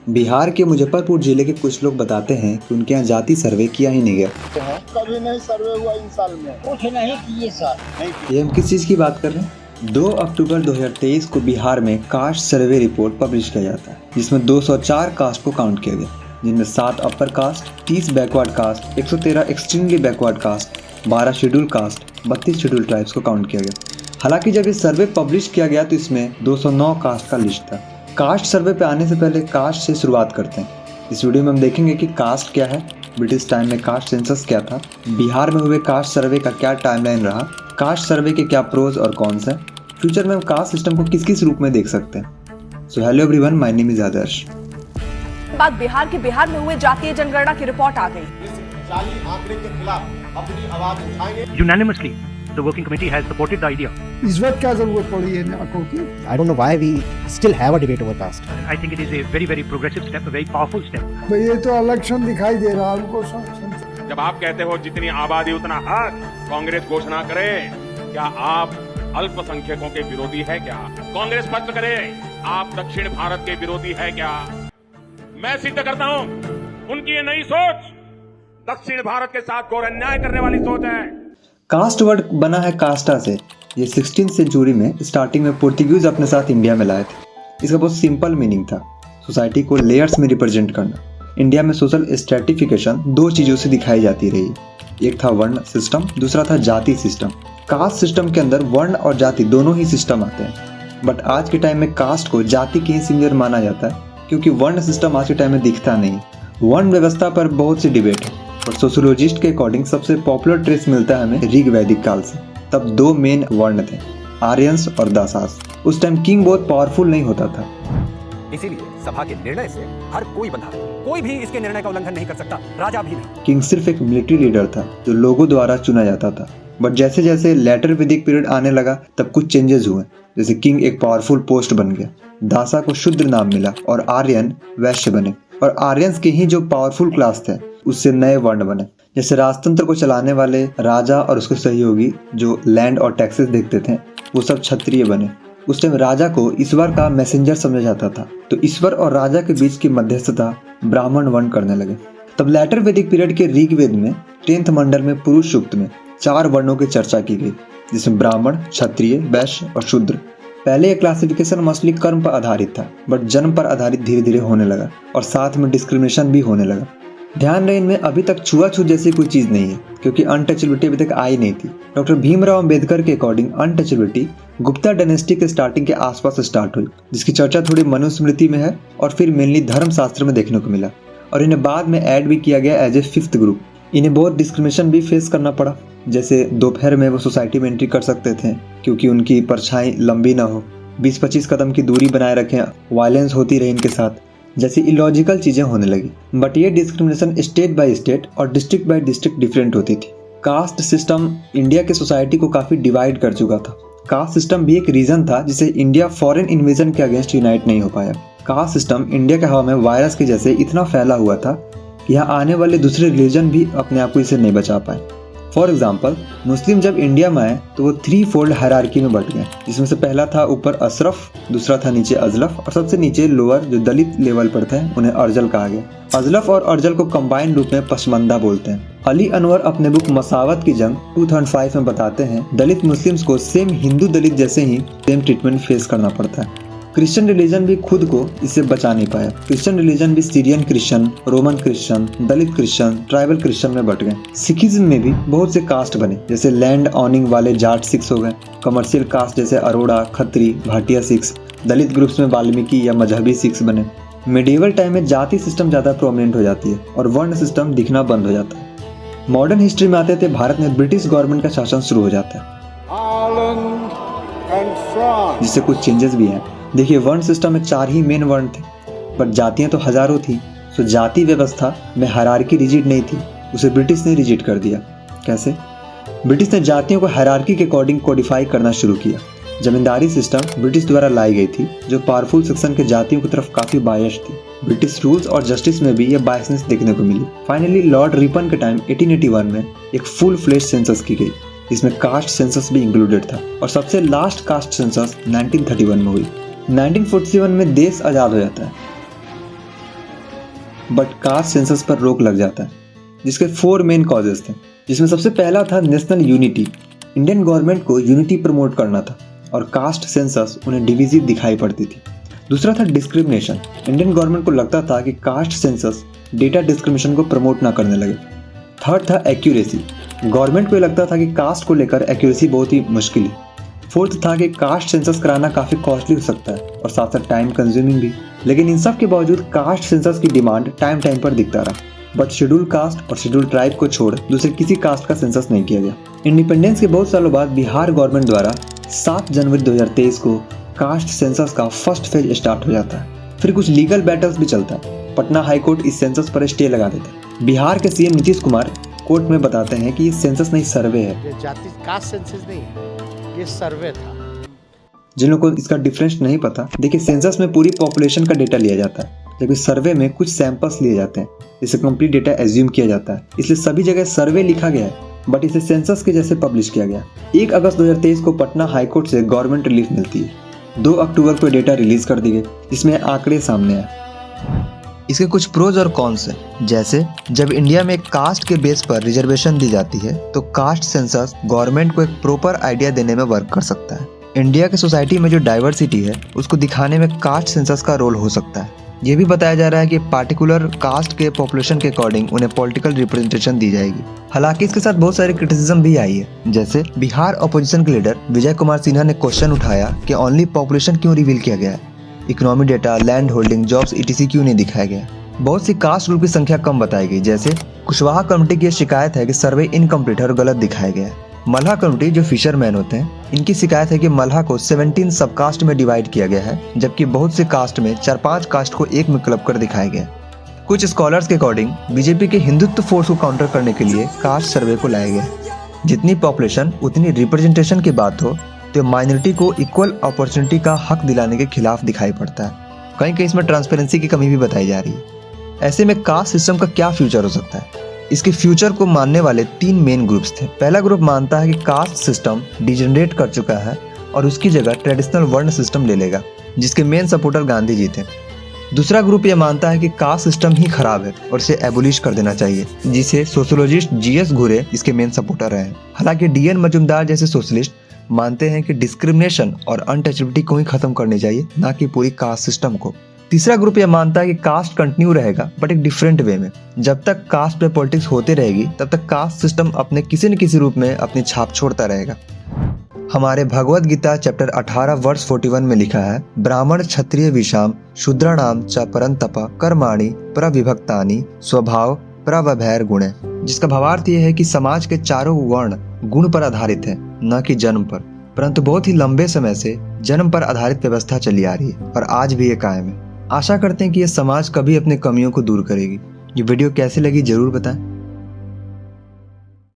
बिहार के मुजफ्फरपुर जिले के कुछ लोग बताते हैं कि उनके यहाँ जाति सर्वे किया ही नहीं गया। कभी नहीं सर्वे हुआ इन साल में, कुछ नहीं किए सर। ये हम किस चीज़ की बात कर रहे हैं? 2 अक्टूबर 2023 को बिहार में कास्ट सर्वे रिपोर्ट पब्लिश किया जाता है, जिसमें 204 कास्ट को काउंट किया गया, जिनमें 7 upper caste, 30 backward caste, 113 extremely backward caste, 12 schedule caste, 32 schedule tribes को काउंट किया गया। हालांकि जब ये सर्वे पब्लिश किया गया तो इसमें 209 कास्ट का लिस्ट था। कास्ट सर्वे पे आने से पहले कास्ट से शुरुआत करते हैं। इस वीडियो में हम देखेंगे कि कास्ट क्या है, ब्रिटिश टाइम में कास्ट सेंसस क्या था, बिहार में हुए कास्ट सर्वे का क्या टाइमलाइन रहा, कास्ट सर्वे के क्या प्रोज और कॉन्स हैं, फ्यूचर में हम कास्ट सिस्टम को किस किस रूप में देख सकते हैं। So hello everyone, my name is Adarsh. बाद बिहार में हुए जातीय जनगणना की रिपोर्ट आ गई। जाली आंकड़े के खिलाफ अपनी आवाज उठाएंगे। Unanimously, the working committee has supported the idea. इस वक्त क्या जरूरत पड़ी है आंकड़ों की? I don't know why we still have a debate over caste. I think it is a very, very progressive step, a very powerful step. भाई ये तो इलेक्शन दिखाई दे रहा है हमको सब। जब आप कहते हो जितनी आबादी उतना हक, कांग्रेस घोषणा करे, क्या आप अल्पसंख्यकों के विरोधी है क्या? कांग्रेस स्पष्ट करे, आप दक्षिण भारत के विरोधी है क्या? मैं सिद्ध करता हूं, उनकी ये नई सोच दक्षिण भारत के साथ घोर अन्याय करने वाली सोच है। कास्ट वर्ड बना है कास्टा से। ये 16th सेंचुरी में स्टार्टिंग में पोर्तुगीज अपने साथ इंडिया में लाए थे। इसका बहुत सिंपल मीनिंग था, सोसाइटी को लेयर्स में रिप्रेजेंट करना। इंडिया में सोशल स्ट्रेटिफिकेशन 2 चीज़ों से दिखाई जाती रही। एक था वर्ण सिस्टम, दूसरा था जाति सिस्टम। कास्ट सिस्टम के अंदर वर्ण और जाति दोनों ही सिस्टम आते हैं, बट आज के टाइम में कास्ट को जाति के ही सिमिलर माना जाता है, क्योंकि वर्ण सिस्टम आज के टाइम में दिखता नहीं। वर्ण व्यवस्था पर बहुत सी डिबेट है, और सोशियोलॉजिस्ट के अकॉर्डिंग सबसे पॉपुलर ट्रेस मिलता है हमें ऋग वैदिक काल से। तब 2 मेन वर्ण थे, आर्यंस और दासास। उस टाइम किंग बहुत पावरफुल नहीं होता था, इसीलिए सभा के निर्णय से हर कोई बंधा है। कोई भी इसके निर्णय का उल्लंघन नहीं कर सकता, राजा भी नहीं। किंग सिर्फ एक मिलिट्री लीडर था जो लोगों द्वारा चुना जाता था। बट जैसे जैसे लेटर वैदिक पीरियड आने लगा तब कुछ चेंजेस हुए। जैसे किंग एक पावरफुल पोस्ट बन गया, दासा को शूद्र नाम मिला और आर्यन वैश्य बने। और आर्यंस के ही जो पावरफुल क्लास थे उससे नए वर्ण बने। जैसे राजतंत्र को चलाने वाले राजा और उसके सहयोगी जो लैंड और टैक्सेस देखते थे, वो सब क्षत्रिय बने। उस टाइम राजा को ईश्वर का मैसेंजर समझा जाता था, तो ईश्वर और राजा के बीच की मध्यस्थता ब्राह्मण वर्ण करने लगे। तब लेटर वैदिक पीरियड के ऋग्वेद में 10th मंडल में पुरुष सूक्त में 4 वर्णों की चर्चा की गई, जिसमें ब्राह्मण, क्षत्रिय, वैश्य और शूद्र। पहले ये क्लासिफिकेशन मोस्टली कर्म पर आधारित था, बट जन्म पर आधारित धीरे धीरे होने लगा, और साथ में डिस्क्रिमिनेशन भी होने लगा। ध्यान रहे, इनमें अभी तक छुआछूत जैसी कोई चीज नहीं है, क्योंकि अनटचेबिलिटी अभी तक आई नहीं थी। डॉक्टर भीमराव अंबेडकर के अकॉर्डिंग अनटचेबिलिटी गुप्ता डायनेस्टी के स्टार्टिंग के आसपास स्टार्ट हुई, जिसकी चर्चा थोड़ी मनुस्मृति में है और फिर मेनली धर्मशास्त्र में देखने को मिला। और इन्हें बाद में ऐड भी किया गया एज ए 5th ग्रुप। इन्हें बहुत डिस्क्रिमिनेशन भी फेस करना पड़ा। जैसे दोपहर में वो सोसाइटी में एंट्री कर सकते थे क्योंकि उनकी परछाई लंबी ना हो, 20-25 कदम की दूरी बनाए रखें, वायलेंस होती रही इनके साथ, जैसी इलॉजिकल चीजें होने लगी। बट ये डिस्क्रिमिनेशन स्टेट बाय स्टेट और डिस्ट्रिक्ट बाय डिस्ट्रिक्ट डिफरेंट होती थी। कास्ट सिस्टम इंडिया के सोसाइटी को काफी डिवाइड कर चुका था। कास्ट सिस्टम भी एक रीजन था जिसे इंडिया फॉरेन इन्वेजन के अगेंस्ट यूनाइट नहीं हो पाया। कास्ट सिस्टम इंडिया के हवा में वायरस के जैसे इतना फैला हुआ था कि यहाँ आने वाले दूसरे रिलीजन भी अपने आप को इसे नहीं बचा पाए। फॉर एग्जाम्पल, मुस्लिम जब इंडिया में आए तो वो 3-fold हायरार्की में बट गए, जिसमें से पहला था ऊपर अशरफ, दूसरा था नीचे अजलफ, और सबसे नीचे लोअर जो दलित लेवल पर थे उन्हें अर्जल कहा गया। अजलफ और अर्जल को कंबाइंड रूप में पसमंदा बोलते हैं। अली अनवर अपने बुक मसावत की जंग 2005 में बताते हैं दलित मुस्लिम्स को सेम हिंदू दलित जैसे ही सेम ट्रीटमेंट फेस करना पड़ता है। क्रिश्चियन रिलीजन भी खुद को इससे बचा नहीं पाया। क्रिश्चियन रिलीजन भी सीरियन क्रिश्चियन, रोमन क्रिश्चियन, दलित क्रिश्चियन, ट्राइबल क्रिश्चियन में बट गए। सिखिज्म में भी बहुत से कास्ट बने, जैसे लैंड ऑनिंग वाले जाट सिख्स हो गए, कमर्शियल कास्ट जैसे अरोड़ा, खत्री, भाटिया सिख्स, दलित ग्रुप्स में वाल्मीकि या मजहबी सिख्स बने। मिडिवल टाइम में जाति सिस्टम ज्यादा प्रोमिनेंट हो जाती है और वर्ण सिस्टम दिखना बंद हो जाता है। मॉडर्न हिस्ट्री में आते थे भारत में ब्रिटिश गवर्नमेंट का शासन शुरू हो जाता है, जिससे कुछ चेंजेस भी हैं। देखिए, वर्ण सिस्टम में 4 ही मेन वर्ण थे, बट जातियां तो हजारों थी। तो जाति व्यवस्था में हायरार्की रिजिड नहीं थी, उसे ब्रिटिश ने रिजिड कर दिया। कैसे? ब्रिटिश ने जातियों को हायरार्की के अकॉर्डिंग कोडिफाई करना शुरू किया। जमींदारी सिस्टम ब्रिटिश द्वारा लाई गई थी, जो पावरफुल सेक्शन के जातियों की तरफ काफी बायस थी। ब्रिटिश रूल्स और जस्टिस में भी यह बायसनेस देखने को मिली। फाइनली लॉर्ड रिपन के टाइम 1881 में एक फुल फ्लेश सेंसस की गई, जिसमें कास्ट सेंसस भी इंक्लूडेड था, और सबसे लास्ट कास्ट सेंसस 1931 में हुई। 1947 में देश आजाद हो जाता है। बट कास्ट सेंसस पर रोक लग जाता है, जिसके 4 मेन कॉजेस थे, जिसमें सबसे पहला था नेशनल यूनिटी। इंडियन गवर्नमेंट को यूनिटी प्रमोट करना था और कास्ट सेंसस उन्हें डिविजिव दिखाई पड़ती थी। दूसरा था डिस्क्रिमिनेशन। इंडियन गवर्नमेंट को लगता था कि कास्ट सेंसस डेटा डिस्क्रिमिनेशन को प्रमोट ना करने लगे। थर्ड था एक्यूरेसी। गवर्नमेंट को ये लगता था कि कास्ट को लेकर एक्यूरेसी बहुत ही मुश्किल है। फोर्थ था कि कास्ट सेंसस कराना काफ़ी कॉस्टली हो सकता है और साथ साथ टाइम कंज्यूमिंग भी। लेकिन इन सब के बावजूद कास्ट सेंसस की डिमांड टाइम पर दिखता रहा, बट शेड्यूल कास्ट और शेड्यूल ट्राइब को छोड़ दूसरे किसी कास्ट का सेंसस नहीं किया गया। इंडिपेंडेंस के बहुत सालों बाद बिहार गवर्नमेंट द्वारा 7 जनवरी 2023 को कास्ट सेंसस का फर्स्ट फेज स्टार्ट हो जाता है। फिर कुछ लीगल बैटल्स भी चलता है। पटना हाई कोर्ट इस सेंसस पर स्टे लगा देता है। बिहार के सीएम नीतीश कुमार कोर्ट में बताते हैं कि ये सेंसस नहीं, सर्वे है। ये जाति कास्ट सेंसस नहीं है, ये सर्वे था। जिन लोगों को इसका डिफरेंस नहीं पता, देखिए सेंसस में पूरी पॉपुलेशन का डेटा लिया जाता है, जबकि सर्वे में कुछ सैंपल्स लिए जाते हैं, जिससे कंप्लीट डेटा एज्यूम किया जाता है। इसलिए सभी जगह सर्वे लिखा गया है, बट इसे सेंसस के जैसे पब्लिश किया गया। 1 अगस्त 2023 को पटना हाईकोर्ट से गवर्नमेंट रिलीफ मिलती है। 2 अक्टूबर को डेटा रिलीज कर दी गई, जिसमें आंकड़े सामने आए। इसके कुछ प्रोज और कॉन्स हैं, जैसे जब इंडिया में कास्ट के बेस पर रिजर्वेशन दी जाती है तो कास्ट सेंसस गवर्नमेंट को एक प्रॉपर आइडिया देने में वर्क कर सकता है। इंडिया के सोसाइटी में जो डाइवर्सिटी है उसको दिखाने में कास्ट सेंसस का रोल हो सकता है। ये भी बताया जा रहा है कि पार्टिकुलर कास्ट के पॉपुलेशन के अकॉर्डिंग उन्हें पॉलिटिकल रिप्रेजेंटेशन दी जाएगी। हालांकि इसके साथ बहुत सारी क्रिटिसिज्म भी आई है, जैसे बिहार अपोजिशन के लीडर विजय कुमार सिन्हा ने क्वेश्चन उठाया कि ओनली पॉपुलेशन क्यों रिवील किया गया है, economy data, land holding, jobs etc क्यों नहीं दिखाया गया। बहुत सी कास्ट ग्रुप की संख्या कम बताई गई, जैसे कुशवाहा कमेटी की शिकायत है कि सर्वे इनकम्प्लीट और गलत दिखाया गया है। मल्हा कम्युनिटी जो फिशरमैन होते हैं, इनकी शिकायत है कि मल्हा को 17 सब कास्ट में डिवाइड किया गया है, जबकि बहुत से कास्ट में 4-5 कास्ट को एक में क्लब कर दिखाया गया। कुछ स्कॉलर्स के अकॉर्डिंग बीजेपी के हिंदुत्व फोर्स को काउंटर करने के लिए कास्ट सर्वे को लाया गया। जितनी पॉपुलेशन उतनी रिप्रेजेंटेशन की बात हो तो माइनॉरिटी को इक्वल अपॉर्चुनिटी का हक दिलाने के खिलाफ दिखाई पड़ता है। कहीं कहीं इसमें ट्रांसपेरेंसी की कमी भी बताई जा रही है। ऐसे में कास्ट सिस्टम का क्या फ्यूचर हो सकता है? इसके फ्यूचर को मानने वाले 3 मेन ग्रुप्स थे। पहला ग्रुप मानता है कि कास्ट सिस्टम डिजेनरेट कर चुका है और उसकी जगह ट्रेडिशनल वर्ण सिस्टम ले लेगा, जिसके मेन सपोर्टर गांधी जी थे। दूसरा ग्रुप ये मानता है कि कास्ट सिस्टम ही खराब है और इसे एबोलिश कर देना चाहिए, जिसे सोशोलॉजिस्ट GS घुरे इसके मेन सपोर्टर रहे हैं। हालांकि DN मजुमदार जैसे सोशलिस्ट मानते हैं कि डिस्क्रिमिनेशन और अनटचेबिलिटी को ही खत्म करनी चाहिए, ना कि पूरी कास्ट सिस्टम को। तीसरा ग्रुप यह मानता है कि कास्ट कंटिन्यू रहेगा, बट एक डिफरेंट वे में। जब तक कास्ट पे पॉलिटिक्स होते रहेगी तब तक कास्ट सिस्टम अपने किसी न किसी रूप में अपनी छाप छोड़ता रहेगा। हमारे भगवत गीता चैप्टर 18 वर्ष 41 में लिखा है, ब्राह्मण क्षत्रिय विषाम शूद्राणाम च परंतप कर्माणि प्रविभक्तानि स्वभाव प्रवभैर गुणे, जिसका भावार्थ यह है कि समाज के चारों वर्ण गुण पर आधारित है, न कि जन्म पर। परंतु बहुत ही लंबे समय से जन्म पर आधारित व्यवस्था चली आ रही है और आज भी ये कायम है। आशा करते हैं कि ये समाज कभी अपनी कमियों को दूर करेगी। ये वीडियो कैसी लगी जरूर बताएं।